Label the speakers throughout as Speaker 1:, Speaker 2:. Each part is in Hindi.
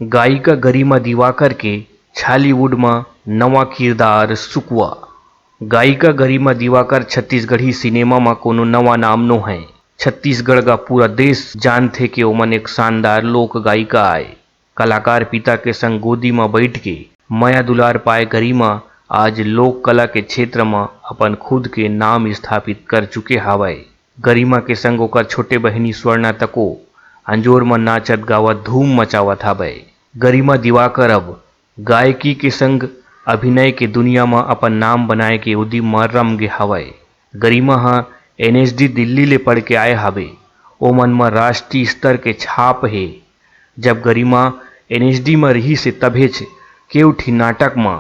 Speaker 1: गायिका गरिमा दिवाकर के छालीवुड में नवा किरदार सुकवा। गायिका गरिमा दिवाकर छत्तीसगढ़ी सिनेमा में कोनो नवा नाम नो है। छत्तीसगढ़ का पूरा देश जानथे कि ओमन एक शानदार लोक गायिका आए। कलाकार पिता के संग गोदी में बैठ के माया दुलार पाए गरिमा आज लोक कला के क्षेत्र में अपन खुद के नाम स्थापित कर चुके हावय। गरिमा के संग ओकर छोटे बहिनी स्वर्णा तको अंजोर में नाचत गावत धूम मचावत हावय। गरिमा दिवाकर अब गायकी के संग अभिनय के दुनिया में अपन नाम बनाए के उद्यम में रम गे हावय। गरिमा ह एनएसडी दिल्ली ले पढ़ के आए हावे। ओमन में राष्ट्रीय स्तर के छाप हे। जब गरिमा एनएसडी में रही से तभेच केउठी नाटक में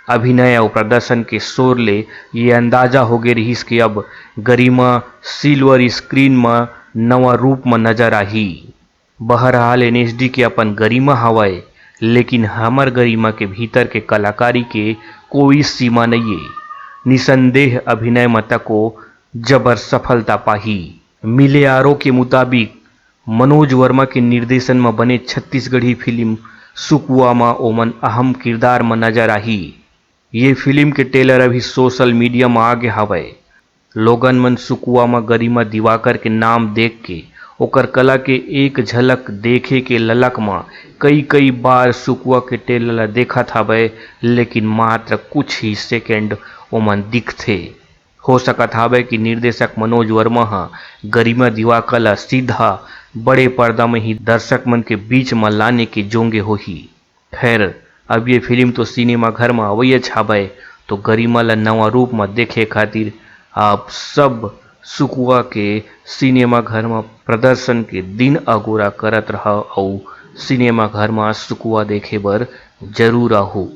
Speaker 1: अभिनय और प्रदर्शन के शोर ले ये अंदाजा हो गए रहीस कि अब गरिमा सिल्वर स्क्रीन में नवा रूप में नजर आही। बहरहाल एनएसडी के अपन गरिमा हवय, लेकिन हमर गरिमा के भीतर के कलाकारी के कोई सीमा नहीं है। निसंदेह अभिनय में तको जबर सफलता पाही। मिले आरों के मुताबिक मनोज वर्मा के निर्देशन में बने छत्तीसगढ़ी फिल्म सुकवा में ओमन अहम किरदार में नजर आही। ये फिल्म के ट्रेलर अभी सोशल मीडिया में आ गए हवय। लोगन मन सुकवा में गरिमा दिवाकर के नाम देख के ओकर कला के एक झलक देखे के ललक में कई बार सुकवा के ट्रेलर देखत हवय, लेकिन मात्र कुछ ही सेकंड ओमन दिखथे। हो सकत हवय कि निर्देशक मनोज वर्मा ह गरिमा दिवाकर ला सीधा बड़े पर्दा में ही दर्शक मन के बीच में लाने के जोंगे होही। खैर, अब ये फिल्म तो सिनेमा घर में अवैयच हवय, तो गरिमा ला नवा रूप में देखे खातिर आप सब सुकवा के सिनेमा घर में प्रदर्शन के दिन अगोरा करत रहा और सिनेमा घर में सुकवा देखे बर जरूर आहू।